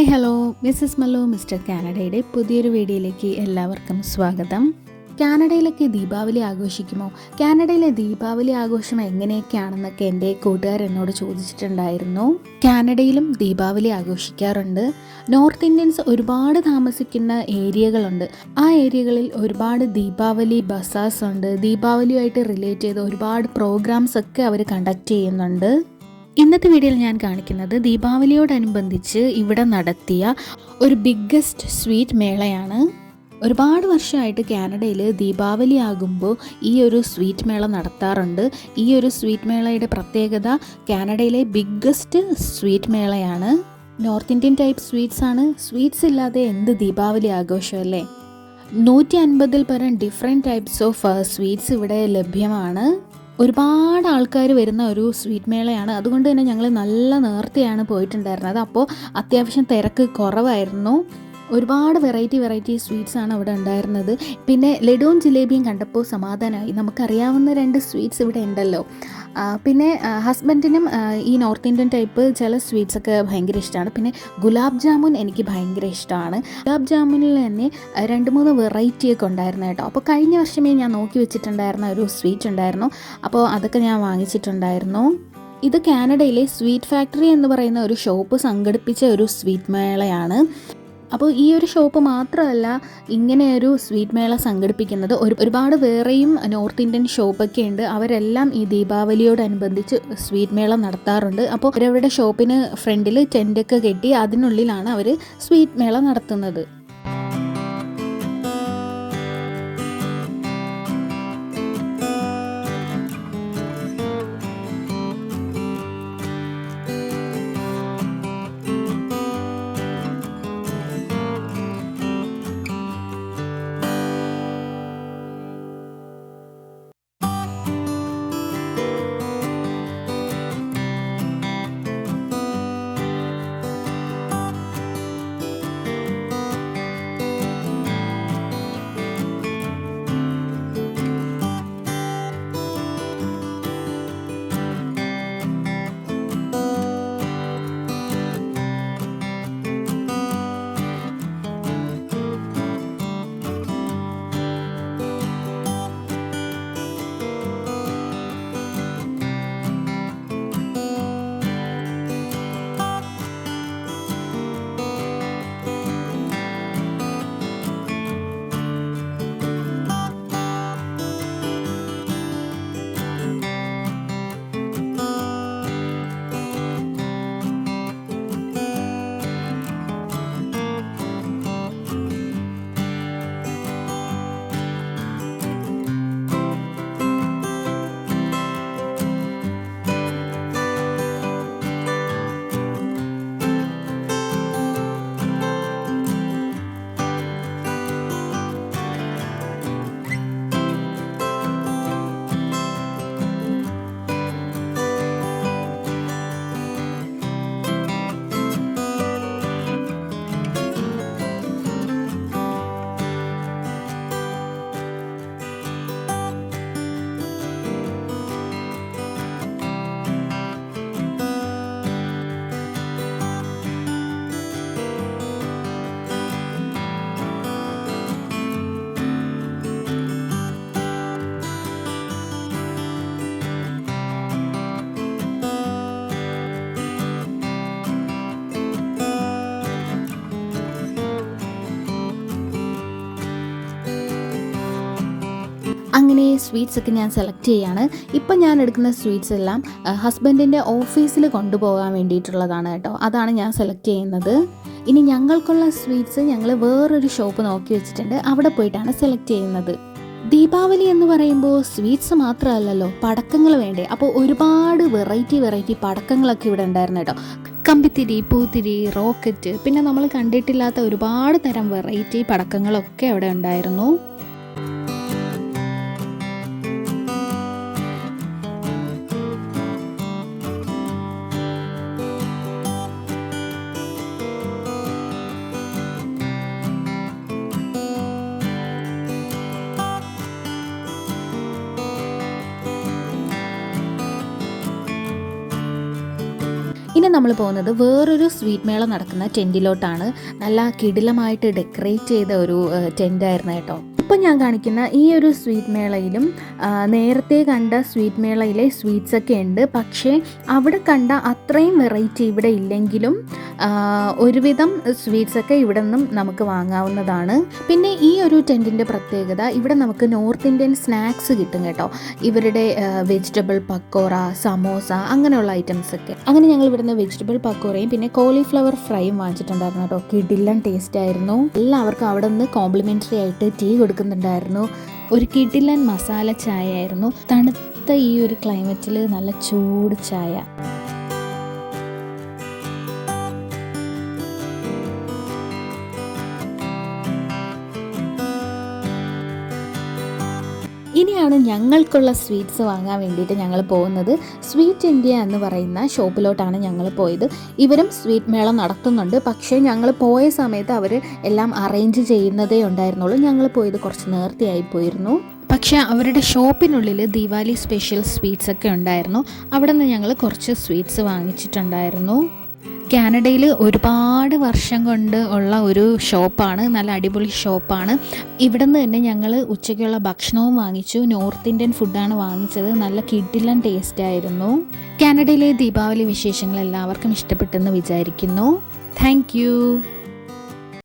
Hi hello, missus Mallu mister കാനഡയുടെ പുതിയൊരു വീഡിയോയിലേക്ക് എല്ലാവർക്കും സ്വാഗതം. കാനഡയിലൊക്കെ ദീപാവലി ആഘോഷിക്കുമോ? കാനഡയിലെ ദീപാവലി ആഘോഷം എങ്ങനെയൊക്കെയാണെന്നൊക്കെ എൻ്റെ കൂട്ടുകാർ എന്നോട് ചോദിച്ചിട്ടുണ്ടായിരുന്നു. കാനഡയിലും ദീപാവലി ആഘോഷിക്കാറുണ്ട്. നോർത്ത് ഇന്ത്യൻസ് ഒരുപാട് താമസിക്കുന്ന ഏരിയകളുണ്ട്. ആ ഏരിയകളിൽ ഒരുപാട് ദീപാവലി ബസാസ് ഉണ്ട്. ദീപാവലിയുമായിട്ട് റിലേറ്റ് ചെയ്ത് ഒരുപാട് പ്രോഗ്രാംസ് ഒക്കെ അവർ കണ്ടക്ട് ചെയ്യുന്നുണ്ട്. ഇന്നത്തെ വീഡിയോയിൽ ഞാൻ കാണിക്കുന്നത് ദീപാവലിയോടനുബന്ധിച്ച് ഇവിടെ നടത്തിയ ഒരു ബിഗ്ഗസ്റ്റ് സ്വീറ്റ് മേളയാണ്. ഒരുപാട് വർഷമായിട്ട് കാനഡയിൽ ദീപാവലി ആകുമ്പോൾ ഈ ഒരു സ്വീറ്റ് മേള നടത്താറുണ്ട്. ഈ ഒരു സ്വീറ്റ് മേളയുടെ പ്രത്യേകത കാനഡയിലെ ബിഗ്ഗസ്റ്റ് സ്വീറ്റ് മേളയാണ്. നോർത്ത് ഇന്ത്യൻ ടൈപ്പ് സ്വീറ്റ്സ് ആണ്. സ്വീറ്റ്സ് ഇല്ലാതെ എന്ത് ദീപാവലി ആഘോഷമല്ലേ. 150-ൽ പരം ഡിഫറെൻറ്റ് ടൈപ്സ് ഓഫ് സ്വീറ്റ്സ് ഇവിടെ ലഭ്യമാണ്. ഒരുപാട് ആൾക്കാർ വരുന്ന ഒരു സ്വീറ്റ് മേളയാണ്. അതുകൊണ്ട് തന്നെ ഞങ്ങൾ നല്ല നേരത്തെയാണ് പോയിട്ടുണ്ടായിരുന്നത്. അപ്പോൾ അത്യാവശ്യം തിരക്ക് കുറവായിരുന്നു. ഒരുപാട് വെറൈറ്റി സ്വീറ്റ്സ് ആണ് ഇവിടെ ഉണ്ടായിരുന്നത്. പിന്നെ ലഡുവും ജിലേബിയും കണ്ടപ്പോൾ സമാധാനമായി. നമുക്കറിയാവുന്ന 2 സ്വീറ്റ്സ് ഇവിടെ ഉണ്ടല്ലോ. പിന്നെ ഹസ്ബൻഡിനും ഈ നോർത്ത് ഇന്ത്യൻ ടൈപ്പ് ചില സ്വീറ്റ്സ് ഒക്കെ ഭയങ്കര ഇഷ്ടമാണ്. പിന്നെ ഗുലാബ് ജാമുൻ എനിക്ക് ഭയങ്കര ഇഷ്ടമാണ്. ഗുലാബ് ജാമുനിൽ തന്നെ 2-3 വെറൈറ്റിയൊക്കെ ഉണ്ടായിരുന്നു കേട്ടോ. അപ്പോൾ കഴിഞ്ഞ വർഷമേ ഞാൻ നോക്കി വെച്ചിട്ടുണ്ടായിരുന്ന ഒരു സ്വീറ്റ് ഉണ്ടായിരുന്നു. അപ്പോൾ അതൊക്കെ ഞാൻ വാങ്ങിച്ചിട്ടുണ്ടായിരുന്നു. ഇത് കാനഡയിലെ സ്വീറ്റ് ഫാക്ടറി എന്ന് പറയുന്ന ഒരു ഷോപ്പ് സംഘടിപ്പിച്ച ഒരു സ്വീറ്റ് മേളയാണ്. അപ്പോൾ ഈ ഒരു ഷോപ്പ് മാത്രമല്ല ഇങ്ങനെ ഒരു സ്വീറ്റ് മേള സംഘടിപ്പിക്കുന്നത്. ഒരുപാട് വേറെയും നോർത്ത് ഇന്ത്യൻ ഷോപ്പൊക്കെ ഉണ്ട്. അവരെല്ലാം ഈ ദീപാവലിയോടനുബന്ധിച്ച് സ്വീറ്റ് മേള നടത്താറുണ്ട്. അപ്പോൾ അവരവരുടെ ഷോപ്പിന് ഫ്രണ്ടിൽ ടെൻ്റൊക്കെ കെട്ടി അതിനുള്ളിലാണ് അവർ സ്വീറ്റ് മേള നടത്തുന്നത്. അങ്ങനെ സ്വീറ്റ്സ് ഒക്കെ ഞാൻ സെലക്ട് ചെയ്യാണ്. ഇപ്പം ഞാൻ എടുക്കുന്ന സ്വീറ്റ്സ് എല്ലാം ഹസ്ബൻഡിൻ്റെ ഓഫീസിൽ കൊണ്ടുപോകാൻ വേണ്ടിയിട്ടുള്ളതാണ് കേട്ടോ. അതാണ് ഞാൻ സെലക്ട് ചെയ്യുന്നത്. ഇനി ഞങ്ങൾക്കുള്ള സ്വീറ്റ്സ് ഞങ്ങൾ വേറൊരു ഷോപ്പ് നോക്കി വെച്ചിട്ടുണ്ട്. അവിടെ പോയിട്ടാണ് സെലക്ട് ചെയ്യുന്നത്. ദീപാവലി എന്ന് പറയുമ്പോൾ സ്വീറ്റ്സ് മാത്രമല്ലല്ലോ, പടക്കങ്ങൾ വേണ്ടേ. അപ്പോൾ ഒരുപാട് വെറൈറ്റി പടക്കങ്ങളൊക്കെ ഇവിടെ ഉണ്ടായിരുന്നു കേട്ടോ. കമ്പിത്തിരി, പൂത്തിരി, റോക്കറ്റ്, പിന്നെ നമ്മൾ കണ്ടിട്ടില്ലാത്ത ഒരുപാട് തരം വെറൈറ്റി പടക്കങ്ങളൊക്കെ അവിടെ ഉണ്ടായിരുന്നു. പിന്നെ നമ്മൾ പോകുന്നത് വേറൊരു സ്വീറ്റ് മേള നടക്കുന്ന ടെൻറ്റിലോട്ടാണ്. നല്ല കിടിലമായിട്ട് ഡെക്കറേറ്റ് ചെയ്ത ഒരു ടെൻറ്റായിരുന്നു കേട്ടോ. ഇപ്പം ഞാൻ കാണിക്കുന്ന ഈ ഒരു സ്വീറ്റ് മേളയിലും നേരത്തെ കണ്ട സ്വീറ്റ് മേളയിലെ സ്വീറ്റ്സൊക്കെ ഉണ്ട്. പക്ഷേ അവിടെ കണ്ട അത്രയും വെറൈറ്റി ഇവിടെ ഇല്ലെങ്കിലും ഒരുവിധം സ്വീറ്റ്സൊക്കെ ഇവിടെ നിന്നും നമുക്ക് വാങ്ങാവുന്നതാണ്. പിന്നെ ഈ ഒരു ടെൻറ്റിൻ്റെ പ്രത്യേകത, ഇവിടെ നമുക്ക് നോർത്ത് ഇന്ത്യൻ സ്നാക്സ് കിട്ടും കേട്ടോ. ഇവരുടെ വെജിറ്റബിൾ പക്കോറ, സമോസ അങ്ങനെയുള്ള ഐറ്റംസൊക്കെ. അങ്ങനെ ഞങ്ങൾ ഇവിടുന്ന് വെജിറ്റബിൾ പക്കോറയും പിന്നെ കോളിഫ്ലവർ ഫ്രൈയും വാങ്ങിച്ചിട്ടുണ്ടായിരുന്നു കേട്ടോ. കിടിലൻ ടേസ്റ്റ് ആയിരുന്നു. എല്ലാവർക്കും അവിടെ നിന്ന് കോംപ്ലിമെൻ്ററി ആയിട്ട് ടീ കൊടുക്കുന്നുണ്ടായിരുന്നു. ഒരു കിടിലൻ മസാല ചായ ആയിരുന്നു. തണുത്ത ഈ ഒരു ക്ലൈമറ്റിൽ നല്ല ചൂട് ചായ. ഇനിയാണ് ഞങ്ങൾക്കുള്ള സ്വീറ്റ്സ് വാങ്ങാൻ വേണ്ടിയിട്ട് ഞങ്ങൾ പോകുന്നത്. സ്വീറ്റ് ഇന്ത്യ എന്ന് പറയുന്ന ഷോപ്പിലോട്ടാണ് ഞങ്ങൾ പോയത്. ഇവരും സ്വീറ്റ് മേള നടത്തുന്നുണ്ട്. പക്ഷേ ഞങ്ങൾ പോയ സമയത്ത് അവർ എല്ലാം അറേഞ്ച് ചെയ്യുന്നതേ ഉണ്ടായിരുന്നുള്ളൂ. ഞങ്ങൾ പോയത് കുറച്ച് നേരത്തെയായി പോയിരുന്നു. പക്ഷേ അവരുടെ ഷോപ്പിനുള്ളിൽ ദീപാവലി സ്പെഷ്യൽ സ്വീറ്റ്സ് ഒക്കെ ഉണ്ടായിരുന്നു. അവിടെ നിന്ന് ഞങ്ങൾ കുറച്ച് സ്വീറ്റ്സ് വാങ്ങിച്ചിട്ടുണ്ടായിരുന്നു. കാനഡയിൽ ഒരുപാട് വർഷം കൊണ്ട് ഉള്ള ഒരു ഷോപ്പാണ്. നല്ല അടിപൊളി ഷോപ്പാണ്. ഇവിടെ നിന്ന് തന്നെ ഞങ്ങൾ ഉച്ചയ്ക്കുള്ള ഭക്ഷണവും വാങ്ങിച്ചു. നോർത്ത് ഇന്ത്യൻ ഫുഡാണ് വാങ്ങിച്ചത്. നല്ല കിടിലൻ ടേസ്റ്റ് ആയിരുന്നു. കാനഡയിലെ ദീപാവലി വിശേഷങ്ങൾ എല്ലാവർക്കും ഇഷ്ടപ്പെട്ടെന്ന് വിചാരിക്കുന്നു. താങ്ക്